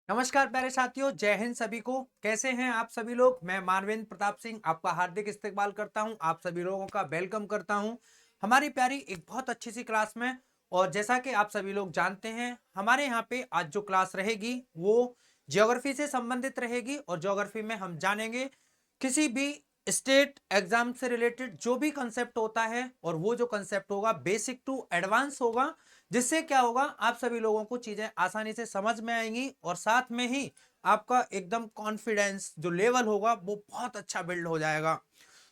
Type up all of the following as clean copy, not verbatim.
नमस्कार प्यारे साथियों, जय हिंद सभी को। कैसे हैं आप सभी लोग। मैं मानवेंद्र प्रताप सिंह आपका हार्दिक इस्तकबाल करता हूं, आप सभी लोगों का वेलकम करता हूं हमारी प्यारी एक बहुत अच्छी सी क्लास में। और जैसा कि आप सभी लोग जानते हैं, हमारे यहाँ पे आज जो क्लास रहेगी वो ज्योग्राफी से संबंधित रहेगी। और ज्योग्राफी में हम जानेंगे किसी भी स्टेट एग्जाम से रिलेटेड जो भी कंसेप्ट होता है, और वो जो कंसेप्ट होगा बेसिक टू एडवांस होगा, जिससे क्या होगा आप सभी लोगों को चीजें आसानी से समझ में आएंगी और साथ में ही आपका एकदम कॉन्फिडेंस जो लेवल होगा वो बहुत अच्छा बिल्ड हो जाएगा।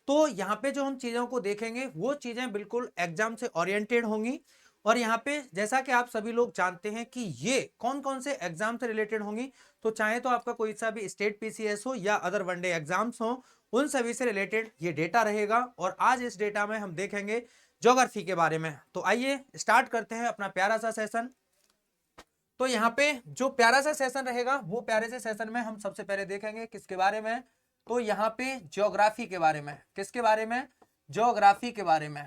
तो यहाँ पे जो हम चीजों को देखेंगे वो चीजें बिल्कुल एग्जाम से ओरिएंटेड होंगी। और यहाँ पे जैसा कि आप सभी लोग जानते हैं कि ये कौन कौन से एग्जाम से रिलेटेड होंगी, तो चाहे तो आपका कोई सा भी स्टेट पीसीएस हो या अदर वनडे एग्जाम्स हो, उन सभी से रिलेटेड ये डेटा रहेगा। और आज इस डेटा में हम देखेंगे ज्योग्राफी के बारे में। तो आइए स्टार्ट करते हैं अपना प्यारा सा सेशन। तो यहाँ पे जो प्यारा सा सेशन रहेगा वो प्यारे से सेशन में हम सबसे पहले देखेंगे किसके बारे में। तो यहाँ पे ज्योग्राफी के बारे में। किसके बारे में? ज्योग्राफी के बारे में।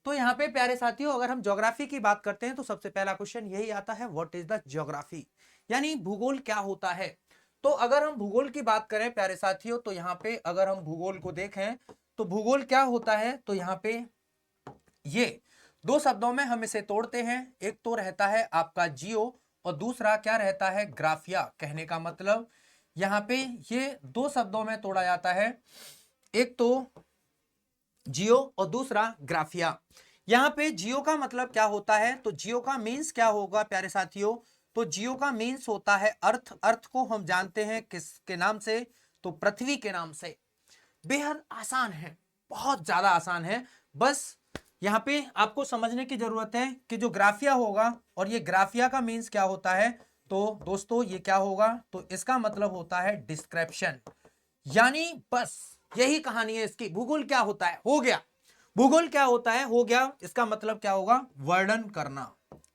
तो यहाँ पे प्यारे साथियों, अगर हम ज्योग्राफी की बात करते हैं तो सबसे पहला क्वेश्चन यही आता है, व्हाट इज द ज्योग्राफी, यानी भूगोल क्या होता है। तो अगर हम भूगोल की बात करें प्यारे साथियों, तो यहाँ पे अगर हम भूगोल को देखें तो भूगोल क्या होता है, तो यहाँ पे ये दो शब्दों में हम इसे तोड़ते हैं। एक तो रहता है आपका जियो और दूसरा क्या रहता है, ग्राफिया। कहने का मतलब यहाँ पे ये दो शब्दों में तोड़ा जाता है, एक तो जियो और दूसरा ग्राफिया। यहाँ पे जियो का मतलब क्या होता है, तो जियो का मीन्स क्या होगा प्यारे साथियों, तो जियो का मीन्स होता है अर्थ। अर्थ को हम जानते हैं किसके नाम से, तो पृथ्वी के नाम से। बेहद आसान है, बहुत ज्यादा आसान है। बस यहाँ पे आपको समझने की जरूरत है कि जो ग्राफिया होगा, और ये ग्राफिया का मीन्स क्या होता है, तो दोस्तों ये क्या होगा, तो इसका मतलब होता है डिस्क्रिप्शन। यानी बस यही कहानी है इसकी। भूगोल क्या होता है, हो गया। भूगोल क्या होता है, हो गया। इसका मतलब क्या होगा, वर्णन करना।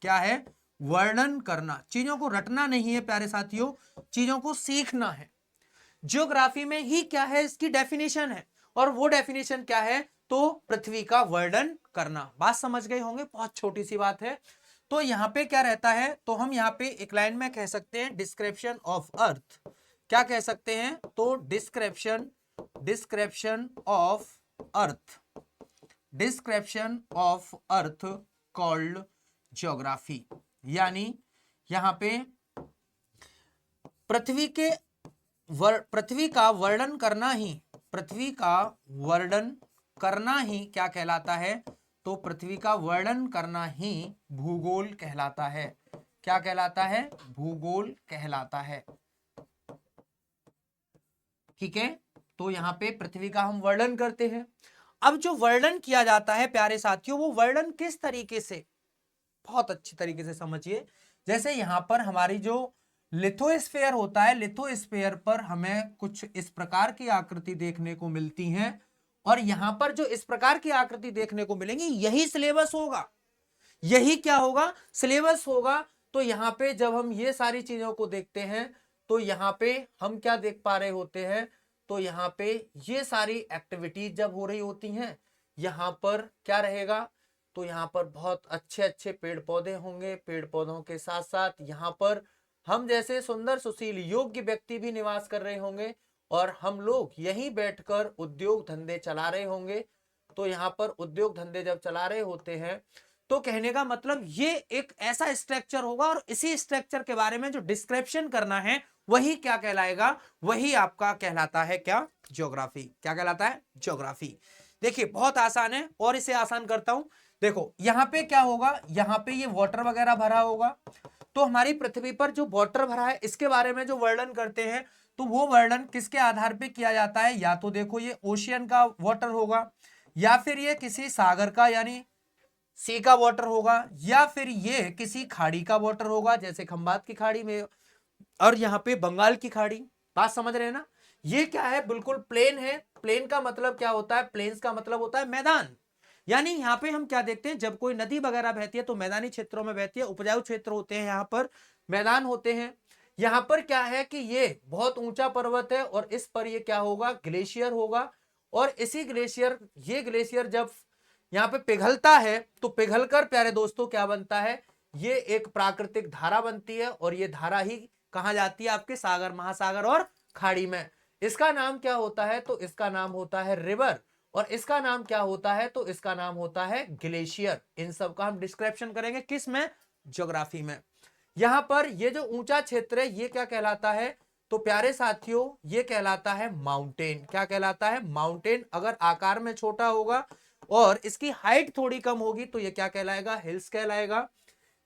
क्या है? वर्णन करना। चीजों को रटना नहीं है प्यारे साथियों, चीजों को सीखना है। ज्योग्राफी में ही क्या है, इसकी डेफिनेशन है। और वो डेफिनेशन क्या है, तो पृथ्वी का वर्णन करना। बात समझ गए होंगे, बहुत छोटी सी बात है। तो यहां पे क्या रहता है, तो हम यहां पे एक लाइन में कह सकते हैं डिस्क्रिप्शन ऑफ अर्थ। क्या कह सकते हैं, तो description description of earth. Description of earth called geography. यानी यहां पे पृथ्वी के पृथ्वी का वर्णन करना ही, पृथ्वी का वर्णन करना ही क्या कहलाता है, तो पृथ्वी का वर्णन करना ही भूगोल कहलाता है। क्या कहलाता है? भूगोल कहलाता है। ठीक है, तो यहां पे पृथ्वी का हम वर्णन करते हैं। अब जो वर्णन किया जाता है प्यारे साथियों, वो वर्णन किस तरीके से, बहुत अच्छी तरीके से समझिए। जैसे यहां पर हमारी जो लिथोस्फीयर होता है, लिथोस्फीयर पर हमें कुछ इस प्रकार की आकृति देखने को मिलती है। और यहां पर जो इस प्रकार की आकृति देखने को मिलेंगी, यही सिलेबस होगा। यही क्या होगा, सिलेबस होगा। तो यहां पे जब हम ये सारी चीजों को देखते हैं, तो यहां पे हम क्या देख पा रहे होते हैं, तो यहां पे ये सारी एक्टिविटीज जब हो रही होती हैं, यहां पर क्या रहेगा, तो यहां पर बहुत अच्छे अच्छे पेड़ पौधे होंगे। पेड़ पौधों के साथ साथ यहां पर हम जैसे सुंदर सुशील योग्य व्यक्ति भी निवास कर रहे होंगे, और हम लोग यहीं बैठकर उद्योग धंधे चला रहे होंगे। तो यहां पर उद्योग धंधे जब चला रहे होते हैं, तो कहने का मतलब ये एक ऐसा स्ट्रक्चर होगा, और इसी स्ट्रक्चर के बारे में जो डिस्क्रिप्शन करना है वही क्या कहलाएगा, वही आपका कहलाता है क्या, ज्योग्राफी। क्या कहलाता है? ज्योग्राफी। देखिए बहुत आसान है, और इसे आसान करता हूं। देखो यहां पे क्या होगा, यहां पे ये वाटर वगैरह भरा होगा। तो हमारी पृथ्वी पर जो वाटर भरा है, इसके बारे में जो वर्णन करते हैं, तो वो वर्णन किसके आधार पे किया जाता है, या तो देखो ये ओशियन का वाटर होगा, या फिर ये किसी सागर का यानी सी का वाटर होगा, या फिर ये किसी खाड़ी का वाटर होगा, जैसे खंबात की खाड़ी में, और यहाँ पे बंगाल की खाड़ी। बात समझ रहे हैं ना? ये क्या है, बिल्कुल प्लेन है। प्लेन का मतलब क्या होता है, प्लेन्स का मतलब होता है मैदान। यानी यहाँ पे हम क्या देखते हैं, जब कोई नदी वगैरह बहती है तो मैदानी क्षेत्रों में बहती है, उपजाऊ क्षेत्र होते हैं, यहाँ पर मैदान होते हैं। यहाँ पर क्या है कि ये बहुत ऊंचा पर्वत है, और इस पर ये क्या होगा, ग्लेशियर होगा। और इसी ग्लेशियर, ये ग्लेशियर जब यहाँ पे पिघलता है, तो पिघलकर प्यारे दोस्तों क्या बनता है, ये एक प्राकृतिक धारा बनती है, और ये धारा ही कहाँ जाती है? आपके सागर, महासागर और खाड़ी में। इसका नाम क्या होता है? तो इसका नाम होता है रिवर। और इसका नाम क्या होता है? तो इसका नाम होता है ग्लेशियर। इन सब का हम डिस्क्रिप्शन करेंगे किस में? ज्योग्राफी में। यहां पर ये जो ऊंचा क्षेत्र है ये क्या कहलाता है? तो प्यारे साथियों ये कहलाता है माउंटेन। क्या कहलाता है? माउंटेन। अगर आकार में छोटा होगा और इसकी हाइट थोड़ी कम होगी तो ये क्या कहलाएगा? हिल्स कहलाएगा।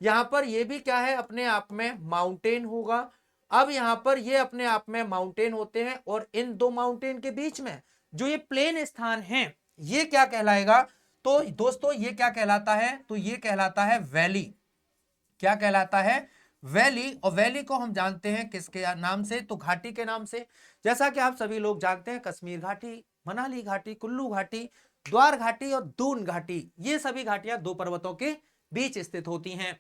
यहां पर ये भी क्या है? अपने आप में माउंटेन होगा। अब यहां पर ये अपने आप में माउंटेन होते हैं और इन दो माउंटेन के बीच में जो ये प्लेन स्थान है ये क्या कहलाएगा? तो दोस्तों ये क्या कहलाता है? तो ये कहलाता है वैली। क्या कहलाता है? वैली। और वैली को हम जानते हैं किसके नाम से? तो घाटी के नाम से। जैसा कि आप सभी लोग जानते हैं कश्मीर घाटी, मनाली घाटी, कुल्लू घाटी, द्वार घाटी और दून घाटी, ये सभी घाटियां दो पर्वतों के बीच स्थित होती हैं।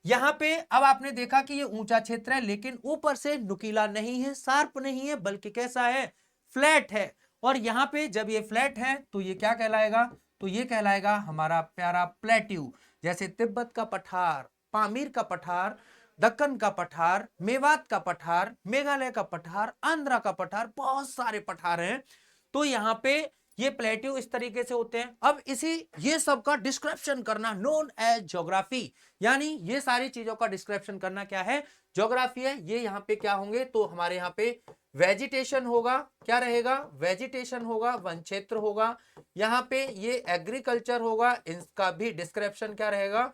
यहां पे अब आपने देखा कि ये ऊंचा क्षेत्र है लेकिन ऊपर से नुकीला नहीं है, शार्प नहीं है, बल्कि कैसा है? फ्लैट है। और यहां पे जब ये फ्लैट है तो ये क्या कहलाएगा? तो ये कहलाएगा हमारा प्यारा प्लेट्यू। जैसे तिब्बत का पठार, पामीर का पठार, दक्कन का पठार, मेवात का पठार, मेघालय का पठार, आंध्रा का पठार, बहुत सारे पठार हैं। तो यहाँ पे ये प्लेट्यू इस तरीके से होते हैं। अब इसी ये सब का डिस्क्रिप्शन करना नोन एज ज्योग्राफी, यानी ये सारी चीजों का डिस्क्रिप्शन करना क्या है? ज्योग्राफी है। ये यहाँ पे क्या होंगे? तो हमारे यहाँ पे वेजिटेशन होगा। क्या रहेगा? वेजिटेशन होगा, वन क्षेत्र होगा। यहाँ पे ये एग्रीकल्चर होगा, इसका भी डिस्क्रिप्शन क्या रहेगा?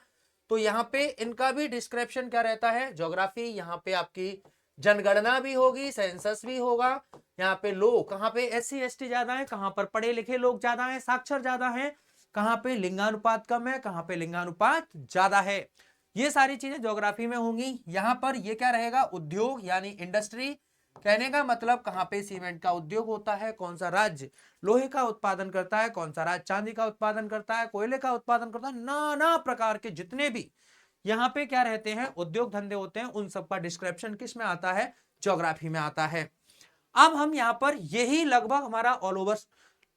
तो यहाँ पे इनका भी डिस्क्रिप्शन क्या रहता है? ज्योग्राफी। यहाँ पे आपकी जनगणना भी होगी, सेंसस भी होगा। यहाँ पे लोग कहाँ पे? SC ST ज्यादा है, कहाँ पर पढ़े लिखे लोग ज्यादा हैं, साक्षर ज्यादा हैं, कहाँ पे लिंगानुपात कम है, कहाँ पे लिंगानुपात ज्यादा है। ये सारी चीजें ज्योग्राफी में होंगी। यहाँ पर ये क्या रहेगा? उद्योग यानी इंडस्ट्री। कहने का मतलब कहाँ पे सीमेंट का उद्योग होता है, कौन सा राज्य लोहे का उत्पादन करता है, कौन सा राज्य चांदी का उत्पादन करता है, कोयले का उत्पादन करता है, नाना प्रकार के जितने भी यहाँ पे क्या रहते हैं उद्योग धंधे होते हैं, उन सब का डिस्क्रिप्शन किस में आता है? ज्योग्राफी में आता है। अब हम यहाँ पर यही लगभग हमारा ऑल ओवर,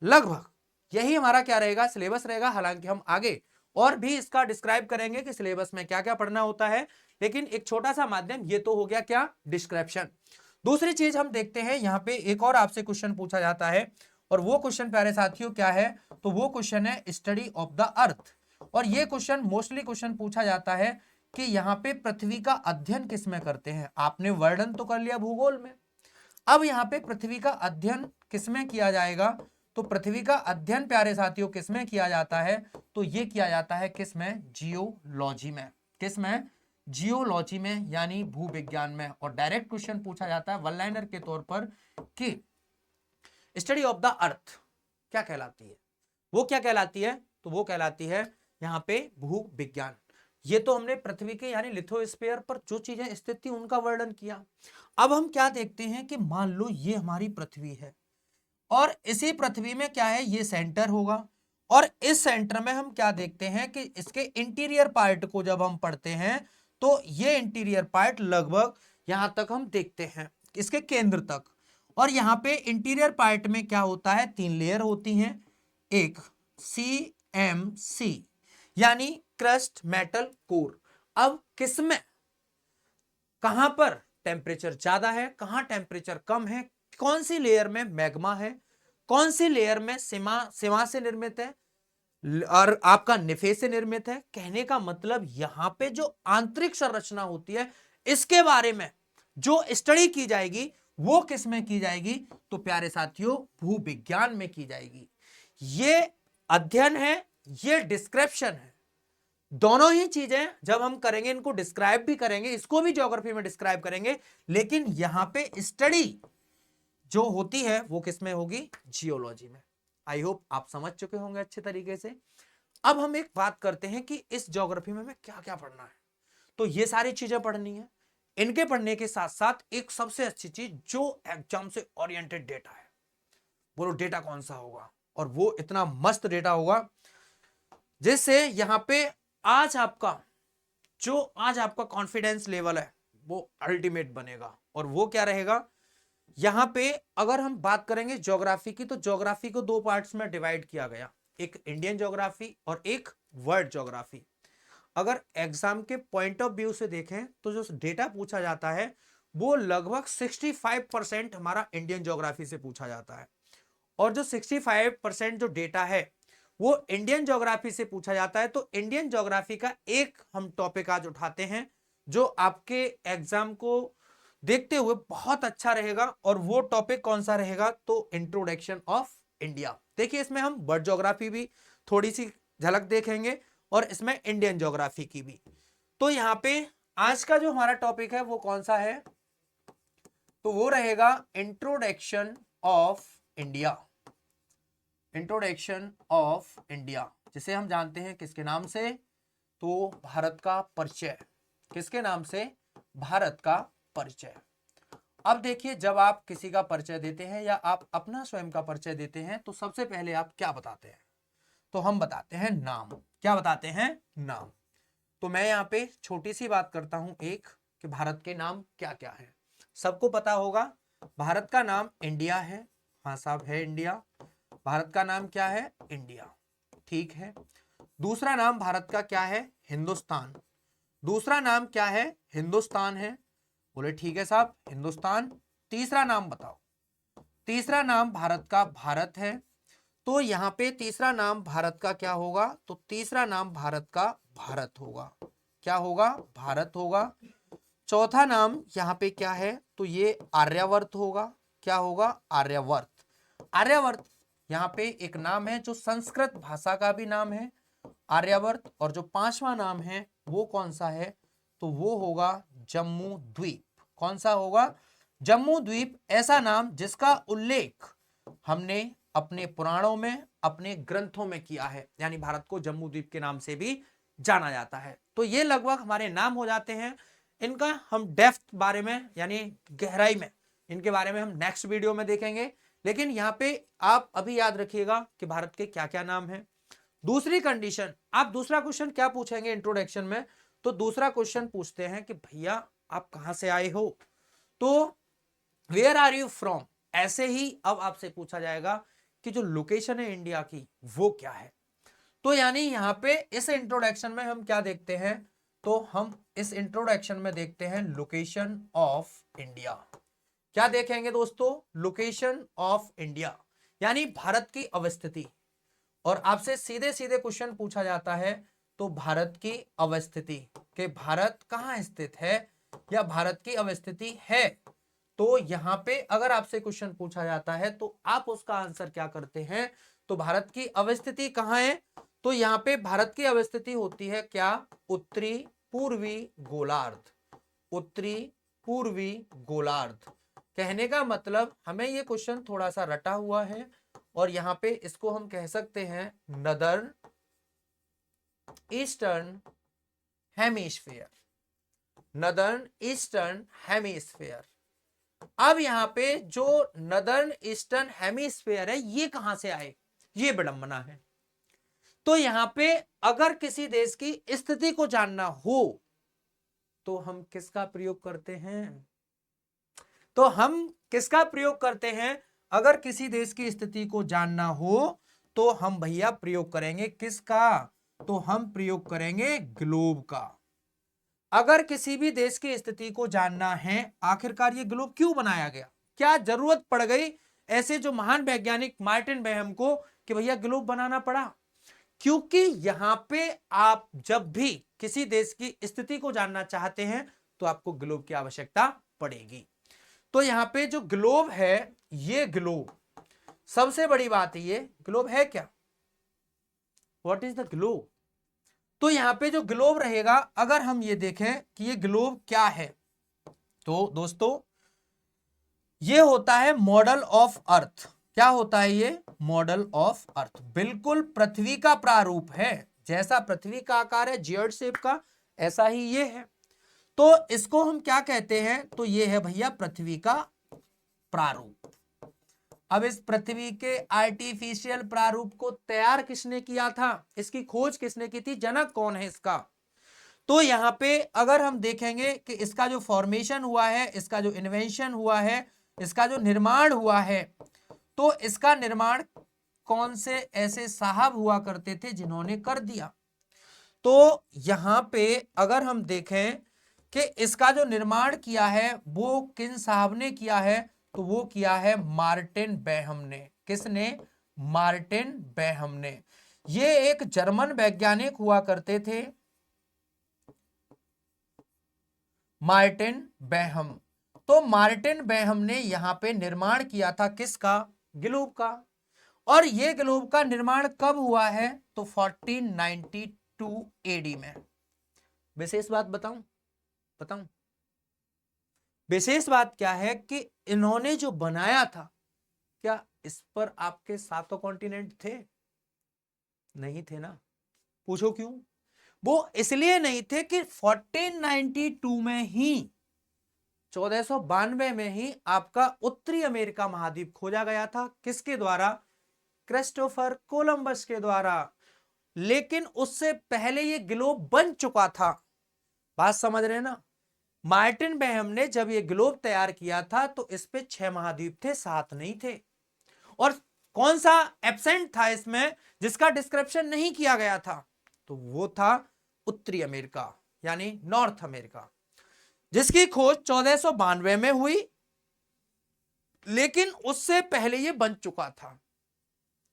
लगभग यही हमारा क्या रहेगा? सिलेबस रहेगा। हालांकि हम आगे और भी इसका डिस्क्राइब करेंगे कि सिलेबस में क्या क्या पढ़ना होता है, लेकिन एक छोटा सा माध्यम ये तो हो गया क्या? डिस्क्रिप्शन। दूसरी चीज हम देखते हैं, यहाँ पे एक और आपसे क्वेश्चन पूछा जाता है और वो क्वेश्चन प्यारे साथियों क्या है? तो वो क्वेश्चन है स्टडी ऑफ द अर्थ। और ये क्वेश्चन मोस्टली क्वेश्चन पूछा जाता है कि यहाँ पे पृथ्वी का अध्ययन किसमें करते हैं? आपने वर्णन तो कर लिया भूगोल में, अब यहाँ पे पृथ्वी का अध्ययन किसमें किया जाएगा? तो पृथ्वी का अध्ययन प्यारे साथियों किसमें किया जाता है? तो ये किया जाता है किसमें? जियोलॉजी में। किसमें? जियोलॉजी में, यानी भूविज्ञान में। और डायरेक्ट क्वेश्चन पूछा जाता है वन लाइनर के तौर पर कि स्टडी ऑफ द अर्थ क्या कहलाती है? वो क्या कहलाती है? तो वो कहलाती है यहाँ पे भूविज्ञान। ये तो हमने पृथ्वी के यानी लिथोस्फीयर पर जो चीजें स्थित थी उनका वर्णन किया। अब हम क्या देखते हैं कि मान लो ये हमारी पृथ्वी है और इसी पृथ्वी में क्या है? ये सेंटर होगा और इस सेंटर में हम क्या देखते हैं कि इसके इंटीरियर पार्ट को जब हम पढ़ते हैं तो ये इंटीरियर पार्ट लगभग यहां तक हम देखते हैं, इसके केंद्र तक। और यहाँ पे इंटीरियर पार्ट में क्या होता है? 3 लेयर होती हैं। एक CMC यानी क्रस्ट मेटल कोर। अब किसमें कहां पर टेम्परेचर ज्यादा है, कहां टेम्परेचर कम है, कौन सी लेयर में मैग्मा है, कौन सी लेयर में सिमा से निर्मित है और आपका निफे से निर्मित है। कहने का मतलब यहां पे जो आंतरिक संरचना होती है इसके बारे में जो स्टडी की जाएगी वो किस में की जाएगी? तो प्यारे साथियों भूविज्ञान में की जाएगी। ये अध्ययन है, ये डिस्क्रिप्शन है। दोनों ही चीजें जब हम करेंगे, इनको डिस्क्राइब भी करेंगे, इसको भी ज्योग्राफी में डिस्क्राइब करेंगे, लेकिन यहां पे स्टडी जो होती है वो किस में होगी? जियोलॉजी में। आई होप आप समझ चुके होंगे अच्छे तरीके से। अब हम एक बात करते हैं कि इस ज्योग्राफी में हमें क्या क्या पढ़ना है। तो ये सारी चीजें पढ़नी है। इनके पढ़ने के साथ साथ एक सबसे अच्छी चीज जो एग्जाम से ओरिएंटेड डेटा है, बोलो डेटा कौन सा होगा? और वो इतना मस्त डेटा होगा जिससे यहां पे आज आपका कॉन्फिडेंस लेवल है वो अल्टीमेट बनेगा। और वो क्या रहेगा? यहां पे अगर हम बात करेंगे ज्योग्राफी की, तो ज्योग्राफी को 2 पार्ट्स में डिवाइड किया गया, एक इंडियन ज्योग्राफी और एक वर्ल्ड ज्योग्राफी। अगर एग्जाम के पॉइंट ऑफ व्यू से देखें तो जो डेटा पूछा जाता है वो लगभग 65% हमारा इंडियन ज्योग्राफी से पूछा जाता है। और जो 65% जो डेटा है वो इंडियन ज्योग्राफी से पूछा जाता है। तो इंडियन ज्योग्राफी का एक हम टॉपिक आज उठाते हैं जो आपके एग्जाम को देखते हुए बहुत अच्छा रहेगा। और वो टॉपिक कौन सा रहेगा? तो इंट्रोडक्शन ऑफ इंडिया। देखिए इसमें हम वर्ल्ड ज्योग्राफी भी थोड़ी सी झलक देखेंगे और इसमें इंडियन ज्योग्राफी की भी। तो यहाँ पे आज का जो हमारा टॉपिक है वो कौन सा है? तो वो रहेगा introduction of India. Introduction of India, जिसे हम जानते हैं किसके नाम से? तो भारत का परिचय। किसके नाम से? भारत का परिचय। अब देखिए, जब आप किसी का परिचय देते हैं या आप अपना स्वयं का परिचय देते हैं तो सबसे पहले आप क्या बताते हैं? तो हम बताते हैं नाम। क्या बताते हैं? नाम। तो मैं यहाँ पे छोटी सी बात करता हूं एक, कि भारत के नाम क्या क्या है। सबको पता होगा भारत का नाम इंडिया है। हाँ साहब, है इंडिया। भारत का नाम क्या है? इंडिया। ठीक है। दूसरा नाम भारत का क्या है? हिंदुस्तान। दूसरा नाम क्या है? हिंदुस्तान है। बोले ठीक है साहब, हिंदुस्तान। तीसरा नाम बताओ। तीसरा नाम भारत का भारत है। तो यहां पे तीसरा नाम भारत का क्या होगा? तो तीसरा नाम भारत का भारत होगा। क्या होगा? भारत होगा। चौथा नाम यहां पे क्या है? तो ये आर्यावर्त होगा। क्या होगा? आर्यावर्त। आर्यावर्त यहां पे एक नाम है जो संस्कृत भाषा का भी नाम है, आर्यावर्त। और जो पांचवा नाम है वो कौन सा है? तो वो होगा जम्मू द्वीप। कौन सा होगा? जम्मू द्वीप। ऐसा नाम जिसका उल्लेख हमने अपने पुराणों में, अपने ग्रंथों में किया है, यानी भारत को जम्मू द्वीप के नाम से भी जाना जाता है। तो ये लगभग हमारे नाम हो जाते हैं। इनका हम डेप्थ बारे में, यानी गहराई में, इनके बारे में हम नेक्स्ट वीडियो में देखेंगे। लेकिन यहाँ पे आप अभी याद रखिएगा कि भारत के क्या क्या नाम हैं। दूसरी कंडीशन, आप दूसरा क्वेश्चन क्या पूछेंगे इंट्रोडक्शन में? तो दूसरा क्वेश्चन पूछते हैं कि भैया आप कहां से आए हो? तो वेयर आर यू फ्रॉम। ऐसे ही अब आपसे पूछा जाएगा कि जो लोकेशन है इंडिया की वो क्या है। तो यानी यहां पे इस इंट्रोडक्शन में हम क्या देखते हैं? तो हम इस इंट्रोडक्शन में देखते हैं लोकेशन ऑफ इंडिया। क्या देखेंगे दोस्तों? लोकेशन ऑफ इंडिया, यानी भारत की अवस्थिति। और आपसे सीधे सीधे क्वेश्चन पूछा जाता है तो भारत की अवस्थिति, कि भारत कहां स्थित है या भारत की अवस्थिति है। तो यहां पे अगर आपसे क्वेश्चन पूछा जाता है तो आप उसका आंसर क्या करते हैं? तो भारत की अवस्थिति कहां है? तो यहां पे भारत की अवस्थिति होती है क्या? उत्तरी पूर्वी गोलार्ध। उत्तरी पूर्वी गोलार्ध। कहने का मतलब हमें ये क्वेश्चन थोड़ा सा रटा हुआ है और यहां पे इसको हम कह सकते हैं northern eastern hemisphere. Northern eastern hemisphere. अब यहां पे जो नदर्न ईस्टर्न हेमिस्फीयर है ये कहां से आए? ये विडंबना है। तो यहां पे अगर किसी देश की स्थिति को जानना हो तो हम किसका प्रयोग करते हैं? तो हम किसका प्रयोग करते हैं? अगर किसी देश की स्थिति को जानना हो तो हम भैया प्रयोग करेंगे किसका? तो हम प्रयोग करेंगे ग्लोब का। अगर किसी भी देश की स्थिति को जानना है, आखिरकार ये ग्लोब क्यों बनाया गया, क्या जरूरत पड़ गई ऐसे जो महान वैज्ञानिक मार्टिन बेहम को कि भैया ग्लोब बनाना पड़ा? क्योंकि यहां पे आप जब भी किसी देश की स्थिति को जानना चाहते हैं तो आपको ग्लोब की आवश्यकता पड़ेगी। तो यहां पे जो ग्लोब है, ये ग्लोब, सबसे बड़ी बात है, ये ग्लोब है क्या? What is the globe? तो यहां पे जो ग्लोब रहेगा, अगर हम ये देखें कि ये ग्लोब क्या है, तो दोस्तों ये होता है मॉडल ऑफ अर्थ। क्या होता है ये? Model of earth. बिल्कुल पृथ्वी का प्रारूप है, जैसा पृथ्वी का आकार है जियोइड शेप का, ऐसा ही ये है। तो इसको हम क्या कहते हैं? तो ये है भैया पृथ्वी का प्रारूप। अब इस पृथ्वी के आर्टिफिशियल प्रारूप को तैयार किसने किया था? इसकी खोज किसने की थी? जनक कौन है इसका? तो यहां पे अगर हम देखेंगे कि इसका जो फॉर्मेशन हुआ है, इसका जो इन्वेंशन हुआ है, इसका जो निर्माण हुआ है, तो इसका निर्माण कौन से ऐसे साहब हुआ करते थे जिन्होंने कर दिया? तो यहां पे अगर हम देखें कि इसका जो निर्माण किया है वो किन साहब ने किया है, तो वो किया है मार्टिन बेहम ने। किसने? मार्टिन बेहम ने। ये एक जर्मन वैज्ञानिक हुआ करते थे, मार्टिन बेहम। तो मार्टिन बेहम ने यहां पे निर्माण किया था किसका? ग्लोब का। और ये ग्लोब का निर्माण कब हुआ है? तो 1492 एडी में। विशेष बात बताऊं विशेष बात क्या है कि इन्होंने जो बनाया था, क्या इस पर आपके सातों कॉन्टिनेंट थे? नहीं थे ना। पूछो क्यों? वो इसलिए नहीं थे कि 1492 में ही, 1492 में ही आपका उत्तरी अमेरिका महाद्वीप खोजा गया था। किसके द्वारा? क्रिस्टोफर कोलंबस के द्वारा। लेकिन उससे पहले ये ग्लोब बन चुका था। बात समझ रहे हैं ना? मार्टिन बेहम ने जब ये ग्लोब तैयार किया था तो इस पे 6 महाद्वीप थे, 7 नहीं थे। और कौन सा एब्सेंट था इसमें जिसका डिस्क्रिप्शन नहीं किया गया था? तो वो था उत्तरी अमेरिका, यानी नॉर्थ अमेरिका, जिसकी खोज 1492 में हुई, लेकिन उससे पहले ये बन चुका था।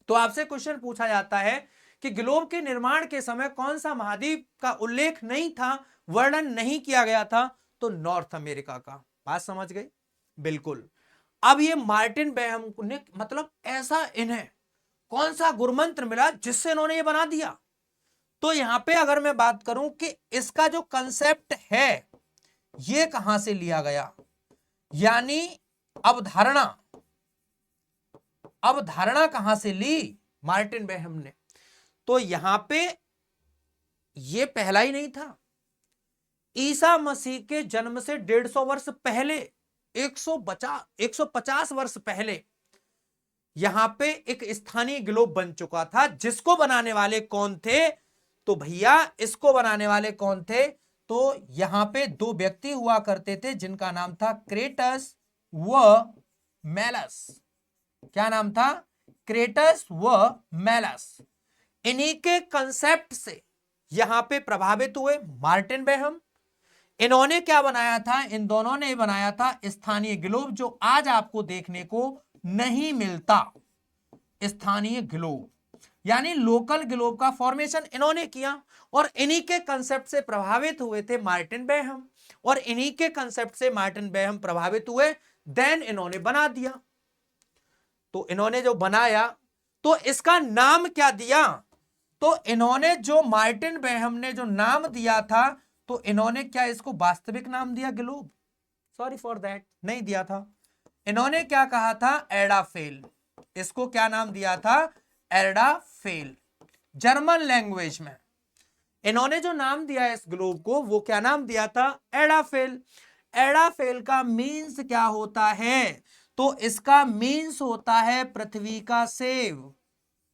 तो आपसे क्वेश्चन पूछा जाता है कि ग्लोब के निर्माण के समय कौन सा महाद्वीप का उल्लेख नहीं था, वर्णन नहीं किया गया था? तो नॉर्थ अमेरिका का। बात समझ गए? बिल्कुल। अब ये मार्टिन बेहम ने, मतलब ऐसा इन्हें कौन सा गुरुमंत्र मिला जिससे इन्होंने ये बना दिया? तो यहां पे अगर मैं बात करूं कि इसका जो कंसेप्ट है ये कहां से लिया गया, यानी अवधारणा कहां से ली मार्टिन बेहम ने, तो यहां पे ये पहला ही नहीं था। ईसा मसीह के जन्म से 150 वर्ष पहले, 150 वर्ष पहले यहां पे एक स्थानीय ग्लोब बन चुका था, जिसको बनाने वाले कौन थे? तो भैया इसको बनाने वाले कौन थे? तो यहां पे 2 व्यक्ति हुआ करते थे जिनका नाम था क्रेटस व मेलस। क्या नाम था? क्रेटस व मेलस। इन्हीं के कंसेप्ट से यहां पे प्रभावित हुए मार्टिन बेहम। इन्होंने क्या बनाया था? इन दोनों ने बनाया था स्थानीय ग्लोब, जो आज आपको देखने को नहीं मिलता। स्थानीय ग्लोब यानी लोकल ग्लोब का फॉर्मेशन इन्होंने किया, और इन्हीं के कंसेप्ट से प्रभावित हुए थे मार्टिन बेहम, और इन्हीं के कंसेप्ट से मार्टिन बेहम प्रभावित हुए, देन इन्होंने बना दिया। तो इन्होंने जो बनाया तो इसका नाम क्या दिया? तो इन्होंने जो मार्टिन बेहम ने जो नाम दिया था, तो इन्होंने क्या इसको वास्तविक नाम दिया ग्लोब? सॉरी फॉर दैट, नहीं दिया था। इन्होंने क्या कहा था? एडाफेल। इसको क्या नाम दिया था? एडाफेल। जर्मन लैंग्वेज में इन्होंने जो नाम दिया इस ग्लोब को, वो क्या नाम दिया था? एडाफेल। एडाफेल का मीन्स क्या होता है? तो इसका मीन्स होता है पृथ्वी का सेब।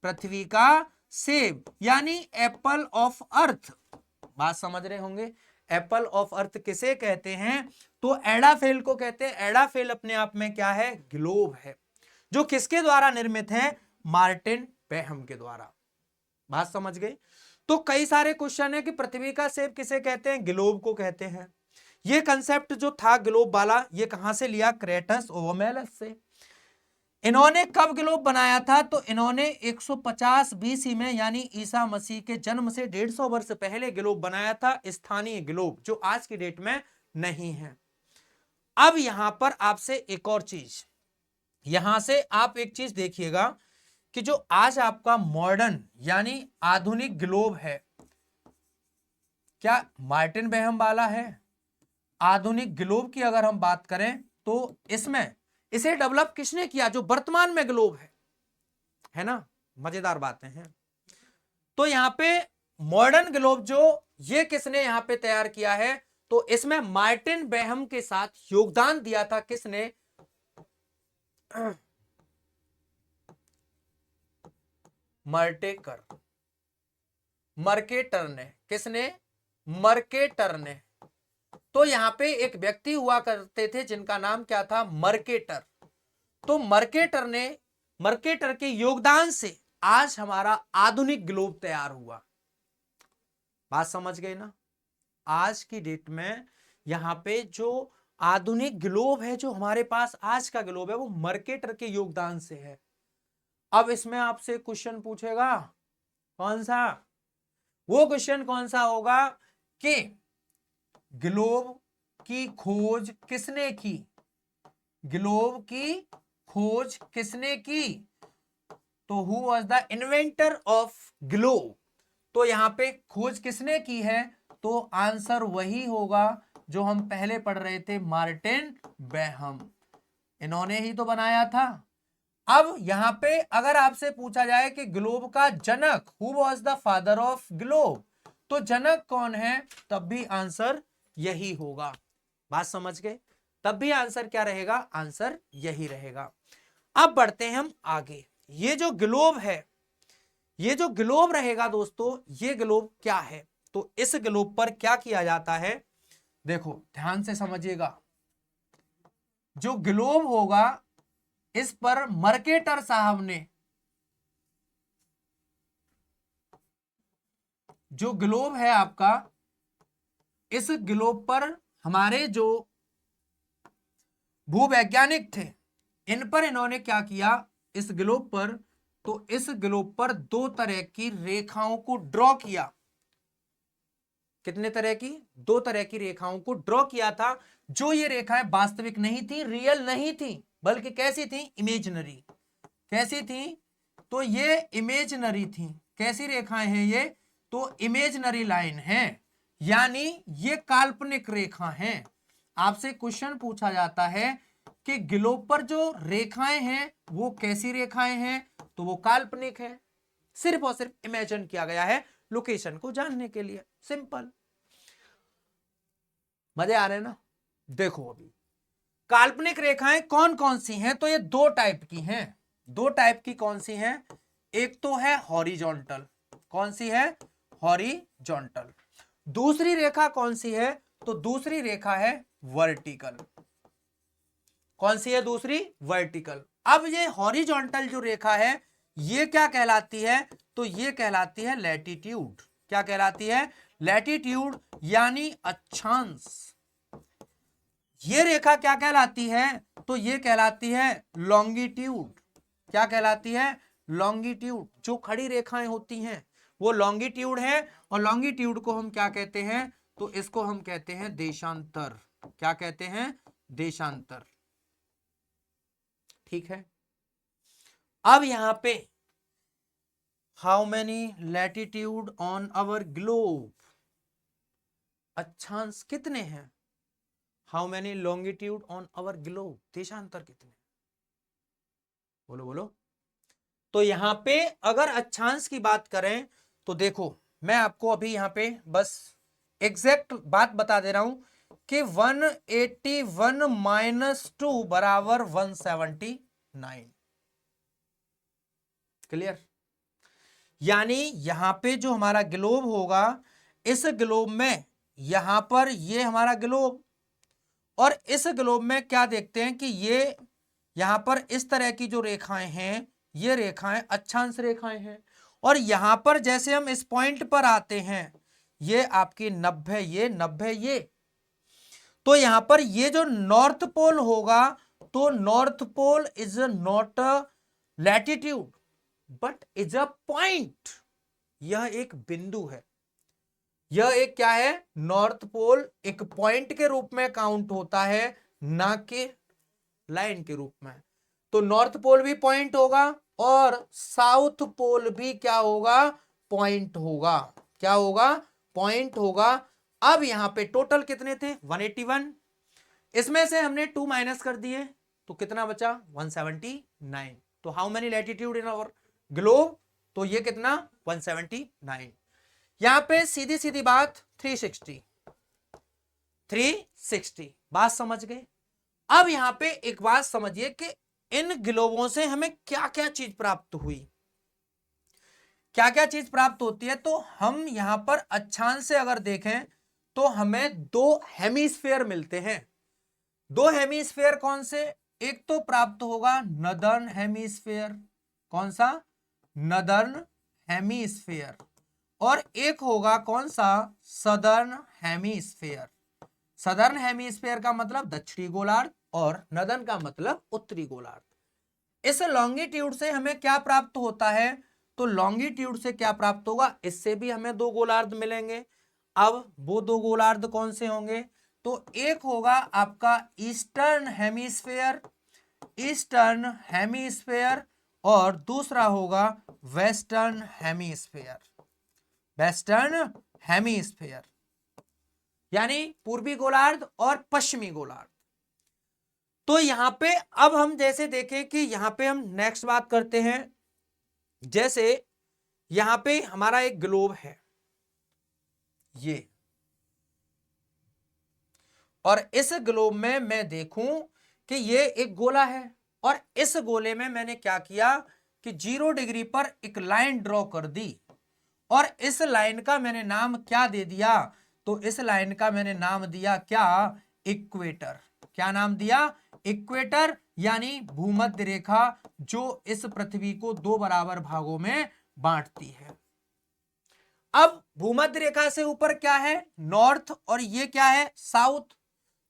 पृथ्वी का सेब यानी एप्पल ऑफ अर्थ। बात समझ रहे होंगे? एप्पल ऑफ अर्थ किसे कहते हैं? तो एडाफेल को कहते हैं। एडाफेल अपने आप में क्या है? ग्लोब है, जो किसके द्वारा निर्मित है? मार्टिन बेहम के द्वारा। बात समझ गए? तो कई सारे क्वेश्चन है कि पृथ्वी का सेब किसे कहते हैं? ग्लोब को कहते हैं। ये कंसेप्ट जो था ग्लोब वाला, ये कहां से लिया? क्रेटस ओवमेलस से। इन्होंने कब ग्लोब बनाया था? तो इन्होंने 150 बीसी में, यानी ईसा मसीह के जन्म से 150 वर्ष पहले ग्लोब बनाया था, स्थानीय ग्लोब, जो आज की डेट में नहीं है। अब यहां पर आपसे एक और चीज, यहां से आप एक चीज देखिएगा कि जो आज आपका मॉडर्न यानी आधुनिक ग्लोब है, क्या मार्टिन बेहम वाला है? आधुनिक ग्लोब की अगर हम बात करें तो इसमें इसे डेवलप किसने किया? जो वर्तमान में ग्लोब है ना? मजेदार बातें हैं। तो यहां पे मॉडर्न ग्लोब जो ये किसने यहां पे तैयार किया है? तो इसमें मार्टिन बेहम के साथ योगदान दिया था किसने? मर्केटर ने। किसने? मर्केटर ने। तो यहां पे एक व्यक्ति हुआ करते थे जिनका नाम क्या था? मर्केटर। तो मर्केटर के योगदान से आज हमारा आधुनिक ग्लोब तैयार हुआ। बात समझ गए ना? आज की डेट में यहाँ पे जो आधुनिक ग्लोब है, जो हमारे पास आज का ग्लोब है, वो मर्केटर के योगदान से है। अब इसमें आपसे क्वेश्चन पूछेगा कौन सा, वो क्वेश्चन कौन सा होगा कि ग्लोब की खोज किसने की, ग्लोब की खोज किसने की, तो who was the inventor of globe. तो यहां पे खोज किसने की है, तो आंसर वही होगा जो हम पहले पढ़ रहे थे, मार्टिन बेहम, इन्होंने ही तो बनाया था। अब यहां पे अगर आपसे पूछा जाए कि ग्लोब का जनक, who was the father of globe, तो जनक कौन है, तब भी आंसर यही होगा। बात समझ गए, तब भी आंसर क्या रहेगा, आंसर यही रहेगा। अब बढ़ते हैं हम आगे। ये जो ग्लोब है, ये जो ग्लोब रहेगा दोस्तों, ये ग्लोब क्या है, तो इस ग्लोब पर क्या किया जाता है, देखो ध्यान से समझिएगा। जो ग्लोब होगा, इस पर मर्केटर साहब ने, जो ग्लोब है आपका, इस ग्लोब पर हमारे जो भूवैज्ञानिक थे, इन पर इन्होंने क्या किया, इस ग्लोब पर, तो इस ग्लोब पर दो तरह की रेखाओं को ड्रॉ किया। कितने तरह की, दो तरह की रेखाओं को ड्रॉ किया था। जो ये रेखाएं वास्तविक नहीं थी, रियल नहीं थी, बल्कि कैसी थी, इमेजिनरी। कैसी थी, तो ये इमेजिनरी थी। कैसी रेखाएं हैं ये, तो इमेजिनरी लाइन है, यानी ये काल्पनिक रेखा हैं। आपसे क्वेश्चन पूछा जाता है कि ग्लोब पर जो रेखाएं हैं वो कैसी रेखाएं हैं, तो वो काल्पनिक है, सिर्फ और सिर्फ इमेजिन किया गया है लोकेशन को जानने के लिए। सिंपल, मजे आ रहे हैं ना। देखो अभी काल्पनिक रेखाएं कौन कौन सी हैं, तो ये दो टाइप की हैं। दो टाइप की कौन सी हैं, एक तो है हॉरिजॉन्टल, कौन सी है, हॉरिजॉन्टल। दूसरी रेखा कौन सी है, तो दूसरी रेखा है वर्टिकल। कौन सी है दूसरी, वर्टिकल। अब ये हॉरिजॉन्टल जो रेखा है, ये क्या कहलाती है, तो ये कहलाती है लैटिट्यूड। क्या कहलाती है, लैटिट्यूड, यानी अक्षांश। ये रेखा क्या कहलाती है, तो ये कहलाती है लॉन्गिट्यूड। क्या कहलाती है, लॉन्गिट्यूड। जो खड़ी रेखाएं होती हैं वो लॉन्गिट्यूड है, और लॉन्गिट्यूड को हम क्या कहते हैं, तो इसको हम कहते हैं देशांतर। क्या कहते हैं, देशांतर। ठीक है। अब यहां पे how many latitude on our globe, अक्षांश कितने हैं, how many longitude on our globe, देशांतर कितने, बोलो बोलो। तो यहां पे अगर अक्षांश की बात करें, तो देखो मैं आपको अभी यहां पे बस एग्जैक्ट बात बता दे रहा हूं कि 181 माइनस 2 बराबर 179। क्लियर, यानी यहां पे जो हमारा ग्लोब होगा, इस ग्लोब में यहां पर ये हमारा ग्लोब, और इस ग्लोब में क्या देखते हैं कि ये यहां पर इस तरह की जो रेखाएं हैं, ये रेखाएं अक्षांश रेखाएं हैं। और यहां पर जैसे हम इस पॉइंट पर आते हैं, ये आपकी 90, ये 90, ये, तो यहां पर ये जो नॉर्थ पोल होगा, तो north pole is not a latitude but is a point. यह एक बिंदु है, यह एक क्या है, नॉर्थ पोल एक पॉइंट के रूप में काउंट होता है, ना कि लाइन के रूप में। तो नॉर्थ पोल भी पॉइंट होगा और साउथ पोल भी क्या होगा, पॉइंट होगा। क्या होगा, पॉइंट होगा। अब यहां पे टोटल कितने थे, 181, इसमें से हमने 2 माइनस कर दिए, तो कितना बचा, 179। तो how many latitude in our globe, तो ये कितना, 179। यहां पे सीधी सीधी बात 360, 360। बात समझ गए। अब यहां पे एक बात समझिए कि इन ग्लोबों से हमें क्या क्या चीज प्राप्त हुई, क्या क्या चीज प्राप्त होती है, तो हम यहां पर अक्षांश से अगर देखें, तो हमें दो हेमिस्फेयर मिलते हैं। दो हेमिस्फेयर कौन से, एक तो प्राप्त होगा नदर्न हेमिस्फेयर, कौन सा, नदर्न हेमिस्फेयर, और एक होगा कौन सा, सदर्न हेमिस्फेयर। सदर्न हेमिस्फेयर का मतलब दक्षिणी गोलार्ध और नदन का मतलब उत्तरी गोलार्ध। इस लॉन्गिट्यूड से हमें क्या प्राप्त होता है, तो लॉन्गिट्यूड से क्या प्राप्त होगा, इससे भी हमें दो गोलार्ध मिलेंगे। अब वो दो गोलार्ध कौन से होंगे, तो एक होगा आपका ईस्टर्न हेमिस्फेयर, ईस्टर्न हेमिस्फेयर, और दूसरा होगा वेस्टर्न हेमिस्फेयर, वेस्टर्न हेमिस्फेयर, यानी पूर्वी गोलार्ध और पश्चिमी गोलार्ध। तो यहां पे अब हम जैसे देखें कि यहां पे हम नेक्स्ट बात करते हैं, जैसे यहां पे हमारा एक ग्लोब है ये, और इस ग्लोब में मैं देखूं कि ये एक गोला है, और इस गोले में मैंने क्या किया कि 0 डिग्री पर एक लाइन ड्रॉ कर दी, और इस लाइन का मैंने नाम क्या दे दिया, तो इस लाइन का मैंने नाम दिया क्या, इक्वेटर। क्या नाम दिया, इक्वेटर, यानी भूमध्य रेखा जो इस पृथ्वी को दो बराबर भागों में बांटती है। अब भूमध्य रेखा से ऊपर क्या है, नॉर्थ, और ये क्या है, साउथ।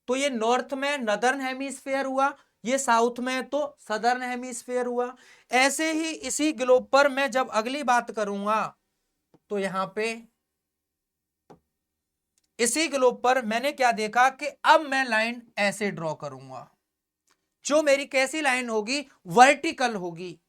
तो ये नॉर्थ में नदर्न हेमिस्फीयर हुआ, ये साउथ में तो सदर्न हेमिस्फीयर हुआ। ऐसे ही इसी ग्लोब पर मैं जब अगली बात करूंगा, तो यहां पे इसी ग्लोब पर मैंने क्या देखा कि अब मैं लाइन ऐसे ड्रॉ करूंगा, जो मेरी कैसी लाइन होगी, वर्टिकल होगी,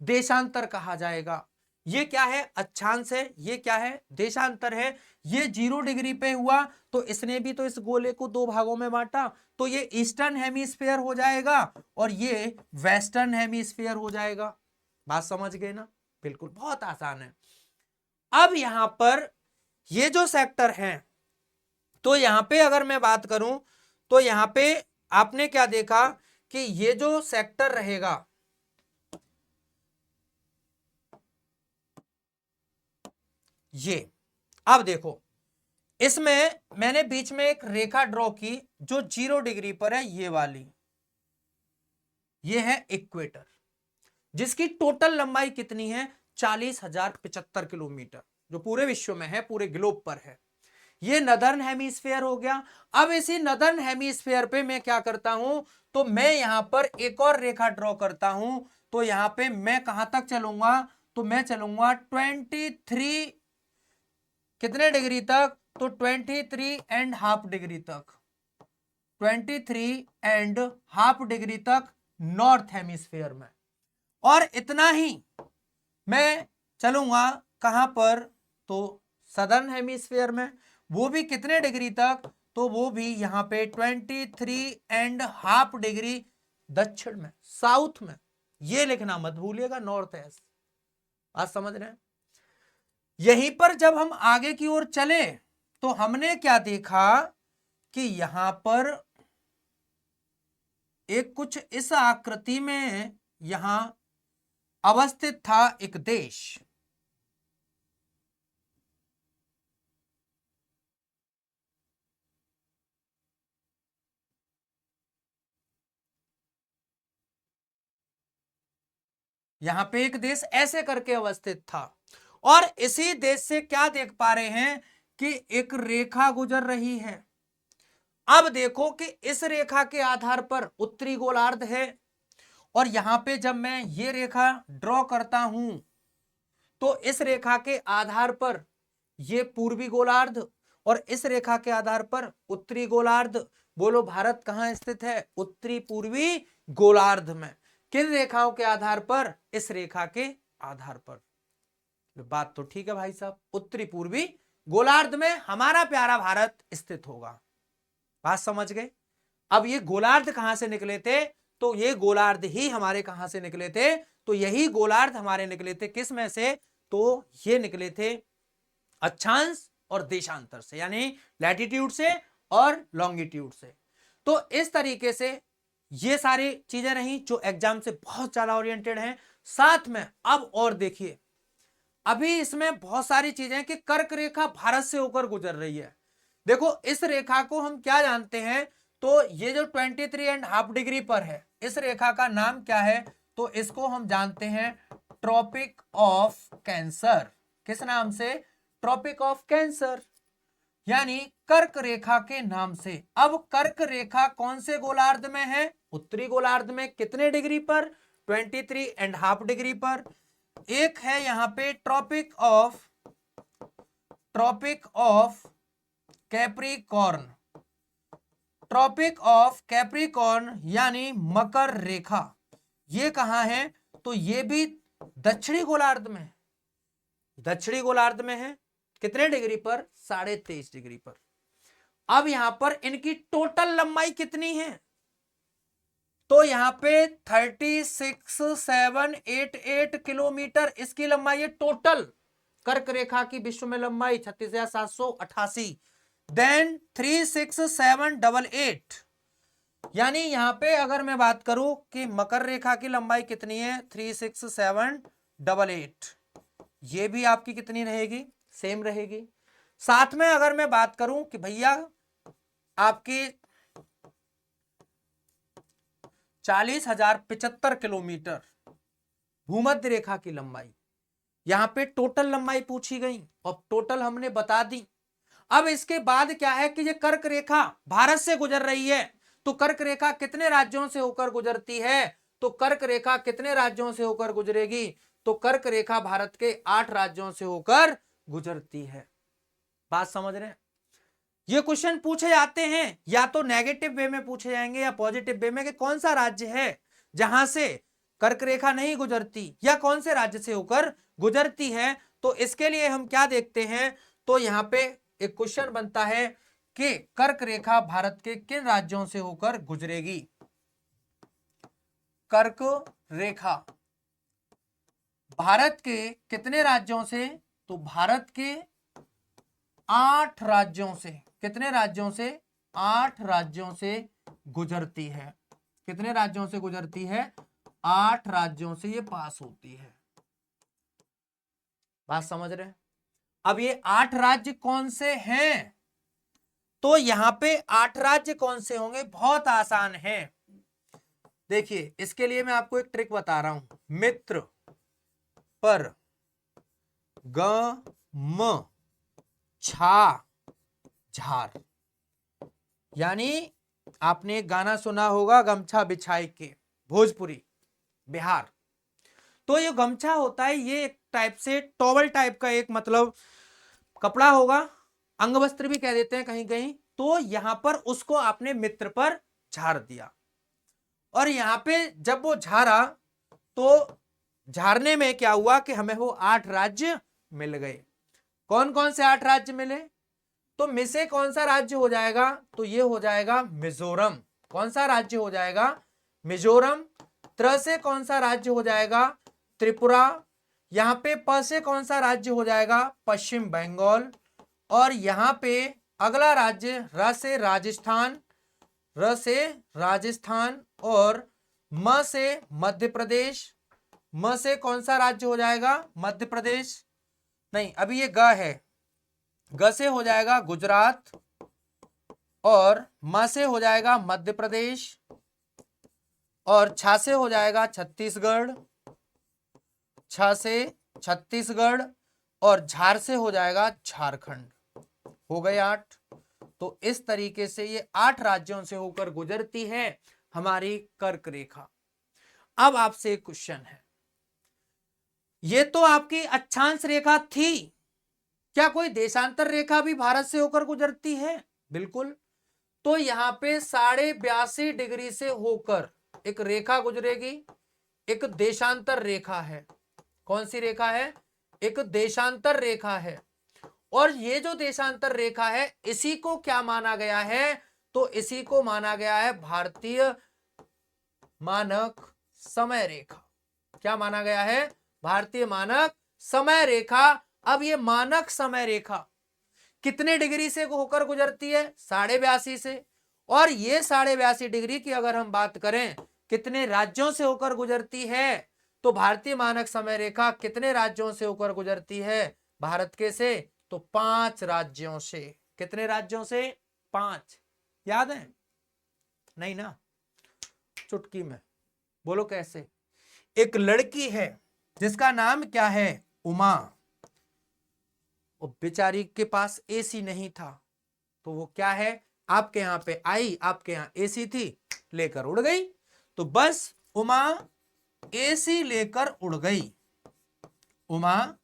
देशांतर कहा जाएगा। ये क्या है, अक्षांश है, ये क्या है, देशांतर है। ये 0 डिग्री पे हुआ, तो इसने भी तो इस गोले को दो भागों में बांटा, तो ये ईस्टर्न हेमिस्फीयर हो जाएगा और ये वेस्टर्न हेमिस्फीयर हो जाएगा। बात समझ गए ना, बिल्कुल बहुत आसान है। अब यहां पर ये जो सेक्टर है, तो यहां पे अगर मैं बात करूं, तो यहां पे आपने क्या देखा कि ये जो सेक्टर रहेगा, ये अब देखो, इसमें मैंने बीच में एक रेखा ड्रॉ की जो 0 डिग्री पर है, ये वाली, ये है इक्वेटर, जिसकी टोटल लंबाई कितनी है, 40,075 किलोमीटर, जो पूरे विश्व में है, पूरे ग्लोब पर है। ये नदर्न हेमिस्फीयर हो गया। अब इसी नदर्न हेमिस्फीयर पे मैं क्या करता हूं, तो मैं यहां पर एक और रेखा ड्रॉ करता हूं। तो यहां पे मैं कहां तक चलूंगा, तो मैं चलूंगा 23 कितने डिग्री तक, तो 23.5 डिग्री तक, 23.5 डिग्री तक नॉर्थ हेमिस्फीयर में। और इतना ही मैं चलूंगा कहां पर, तो सदर्न हेमिस्फीयर में, वो भी कितने डिग्री तक, तो वो भी यहां पे 23.5 डिग्री दक्षिण में, साउथ में। ये लिखना मत भूलिएगा, नॉर्थ ईस्ट। बात समझ रहे हैं। यहीं पर जब हम आगे की ओर चले, तो हमने क्या देखा कि यहां पर एक कुछ इस आकृति में यहां अवस्थित था एक देश। यहां पे एक देश ऐसे करके अवस्थित था, और इसी देश से क्या देख पा रहे हैं कि एक रेखा गुजर रही है। अब देखो कि इस रेखा के आधार पर उत्तरी गोलार्ध है, और यहां पे जब मैं ये रेखा ड्रॉ करता हूं, तो इस रेखा के आधार पर ये पूर्वी गोलार्ध, और इस रेखा के आधार पर उत्तरी गोलार्ध। बोलो भारत कहां स्थित है, उत्तरी पूर्वी गोलार्ध में। किन रेखाओं के आधार पर, इस रेखा के आधार पर। बात तो ठीक है भाई साहब, उत्तरी पूर्वी गोलार्ध में हमारा प्यारा भारत स्थित होगा। बात समझ गए। अब ये गोलार्ध कहां से निकले थे, तो ये गोलार्ध ही हमारे कहां से निकले थे, तो यही गोलार्ध हमारे निकले थे किस में से, तो ये निकले थे अक्षांश और देशांतर से, यानी लैटिट्यूड से और लॉन्गिट्यूड से। तो इस तरीके से ये सारी चीजें रही जो एग्जाम से बहुत ज्यादा ओरिएंटेड हैं। साथ में अब और देखिए, अभी इसमें बहुत सारी चीजें कि कर्क रेखा भारत से होकर गुजर रही है। देखो इस रेखा को हम क्या जानते हैं, तो ये जो 23.5 डिग्री पर है, इस रेखा का नाम क्या है, तो इसको हम जानते हैं ट्रॉपिक ऑफ कैंसर। किस नाम से, ट्रॉपिक ऑफ कैंसर। यानी कर्क रेखा के नाम से। अब कर्क रेखा कौन से गोलार्ध में है? उत्तरी गोलार्ध में। कितने डिग्री पर? 23.5 डिग्री पर। एक है यहां पे tropic of Capricorn, tropic of Capricorn यानी मकर रेखा। ये कहां है? तो ये भी दक्षिणी गोलार्ध में, दक्षिणी गोलार्ध में है। कितने डिग्री पर? 23.5 डिग्री पर। अब यहां पर इनकी टोटल लंबाई कितनी है? तो यहां पे 36,788 किलोमीटर इसकी लंबाई है टोटल। कर्क रेखा की विश्व में लंबाई 36,788। देन 36788, यानी यहां पे अगर मैं बात करूं कि मकर रेखा की लंबाई कितनी है, 36788, ये भी आपकी कितनी रहेगी? सेम रहेगी। साथ में अगर मैं बात करूं कि भैया आपकी 40,075 किलोमीटर भूमध्य रेखा की लंबाई, यहां पे टोटल लंबाई पूछी गई और टोटल हमने बता दी। अब इसके बाद क्या है कि ये कर्क रेखा भारत से गुजर रही है, तो कर्क रेखा कितने राज्यों से होकर गुजरती है? तो कर्क रेखा कितने राज्यों से होकर गुजरेगी? तो कर्क रेखा भारत के 8 राज्यों से होकर गुजरती है। बात समझ रहे हैं? ये क्वेश्चन पूछे जाते हैं या तो नेगेटिव वे में पूछे जाएंगे या पॉजिटिव वे में कि कौन सा राज्य है जहां से कर्क रेखा नहीं गुजरती या कौन से राज्य से होकर गुजरती है। तो इसके लिए हम क्या देखते हैं, तो यहां पे एक क्वेश्चन बनता है कि कर्क रेखा भारत के किन राज्यों से होकर गुजरेगी? कर्क रेखा भारत के कितने राज्यों से? तो भारत के 8 राज्यों से। कितने राज्यों से? 8 राज्यों से गुजरती है। कितने राज्यों से गुजरती है? 8 राज्यों से ये पास होती है। बात समझ रहे हैं? अब ये 8 राज्य कौन से हैं? तो यहां पे 8 राज्य कौन से होंगे? बहुत आसान है। देखिए इसके लिए मैं आपको एक ट्रिक बता रहा हूं। मित्र पर ग म छा झार, यानी आपने एक गाना सुना होगा गमछा बिछाई के, भोजपुरी बिहार। तो ये गमछा होता है, ये एक टाइप से टॉवल टाइप का एक मतलब कपड़ा होगा, अंगवस्त्र भी कह देते हैं कहीं कहीं। तो यहां पर उसको आपने मित्र पर झाड़ दिया और यहां पे जब वो झाड़ा तो झाड़ने में क्या हुआ कि हमें वो 8 राज्य मिल गए। कौन कौन से 8 राज्य मिले? तो में से कौन सा राज्य हो जाएगा? तो ये हो जाएगा मिजोरम। कौन सा राज्य हो जाएगा? मिजोरम। त्र से कौन सा राज्य हो जाएगा? त्रिपुरा। यहां पे प से कौन सा राज्य हो जाएगा? पश्चिम बंगाल। और यहां पे अगला राज्य र से राजस्थान, र से राजस्थान। और म से मध्य प्रदेश। म से कौन सा राज्य हो जाएगा? मध्य प्रदेश नहीं, अभी ये ग है। ग से हो जाएगा गुजरात और म से हो जाएगा मध्य प्रदेश और छ से हो जाएगा छत्तीसगढ़, छ से छत्तीसगढ़ और झार से हो जाएगा झारखंड। हो गए 8। तो इस तरीके से ये 8 राज्यों से होकर गुजरती है हमारी कर्क रेखा। अब आपसे एक क्वेश्चन है, ये तो आपकी अक्षांश रेखा थी, क्या कोई देशांतर रेखा भी भारत से होकर गुजरती है? बिल्कुल। तो यहां पे 82.5 डिग्री से होकर एक रेखा गुजरेगी, एक देशांतर रेखा है। कौन सी रेखा है? एक देशांतर रेखा है। और ये जो देशांतर रेखा है इसी को क्या माना गया है? तो इसी को माना गया है भारतीय मानक समय रेखा। क्या माना गया है? भारतीय मानक समय रेखा। अब ये मानक समय रेखा कितने डिग्री से होकर गुजरती है? 82.5 से। और ये 82.5 डिग्री की अगर हम बात करें कितने राज्यों से होकर गुजरती है, तो भारतीय मानक समय रेखा कितने राज्यों से होकर गुजरती है भारत के से? तो 5 राज्यों से। कितने राज्यों से? 5। याद है? नहीं ना? चुटकी में बोलो कैसे। एक लड़की है जिसका नाम क्या है? उमा। और बेचारी के पास एसी नहीं था, तो वो क्या है, आपके यहां पे आई, आपके यहां एसी थी, लेकर उड़ गई। तो बस उमा एसी लेकर उड़ गई, उमा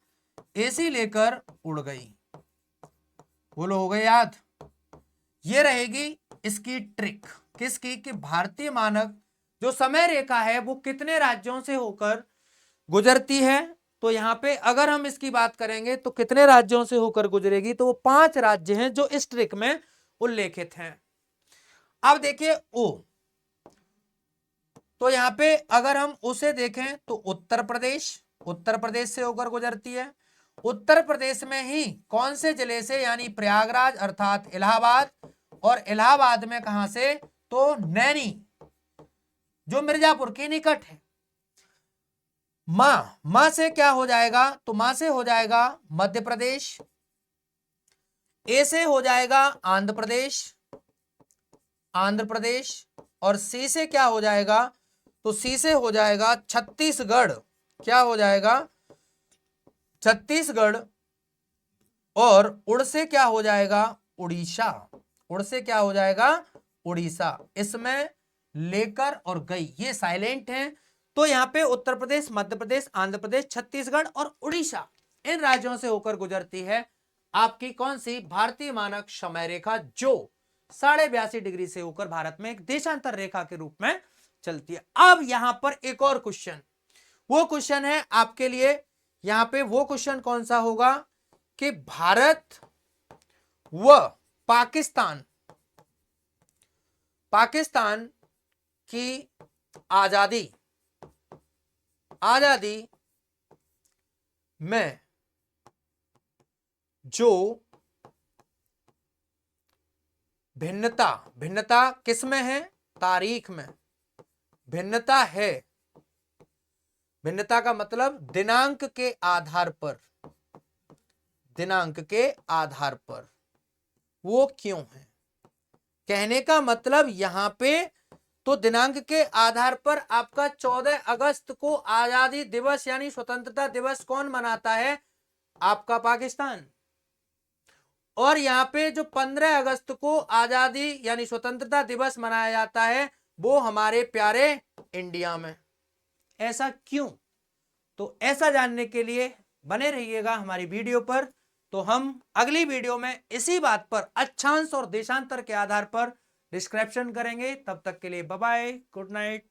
एसी लेकर उड़ गई। बोलो हो गए याद। ये रहेगी इसकी ट्रिक, किसकी, कि भारतीय मानक जो समय रेखा है वो कितने राज्यों से होकर गुजरती है। तो यहां पे अगर हम इसकी बात करेंगे तो कितने राज्यों से होकर गुजरेगी, तो वो 5 राज्य हैं जो इस ट्रिक में उल्लेखित हैं। अब देखिए ओ, तो यहां पे अगर हम उसे देखें तो उत्तर प्रदेश से होकर गुजरती है। उत्तर प्रदेश में ही कौन से जिले से, यानी प्रयागराज अर्थात इलाहाबाद, और इलाहाबाद में कहां से, तो नैनी जो मिर्जापुर के निकट है। मां से क्या हो जाएगा, तो मां से हो जाएगा मध्य प्रदेश, ए से हो जाएगा आंध्र प्रदेश, और सी से क्या हो जाएगा, तो सी से हो जाएगा छत्तीसगढ़। क्या हो जाएगा, छत्तीसगढ़। और उड़ से क्या हो जाएगा, उड़ीसा। उड़ से क्या हो जाएगा, उड़ीसा। इसमें लेकर और गई ये साइलेंट है। तो यहां पे उत्तर प्रदेश, मध्य प्रदेश, आंध्र प्रदेश, छत्तीसगढ़ और उड़ीसा, इन राज्यों से होकर गुजरती है आपकी कौन सी, भारतीय मानक समय रेखा, जो 82.5 डिग्री से होकर भारत में एक देशांतर रेखा के रूप में चलती है। अब यहां पर एक और क्वेश्चन, वो क्वेश्चन है आपके लिए, यहां पे वो क्वेश्चन कौन सा होगा कि भारत व पाकिस्तान की आजादी में जो भिन्नता किस में है, तारीख में भिन्नता है। भिन्नता का मतलब दिनांक के आधार पर वो क्यों है। कहने का मतलब यहां पे तो दिनांक के आधार पर आपका 14 अगस्त को आजादी दिवस यानी स्वतंत्रता दिवस कौन मनाता है, आपका पाकिस्तान। और यहां पे जो 15 अगस्त को आजादी यानी स्वतंत्रता दिवस मनाया जाता है वो हमारे प्यारे इंडिया में। ऐसा क्यों, तो ऐसा जानने के लिए बने रहिएगा हमारी वीडियो पर। तो हम अगली वीडियो में इसी बात पर अक्षांश और देशांतर के आधार पर डिस्क्रिप्शन करेंगे। तब तक के लिए बाय बाय, गुड नाइट।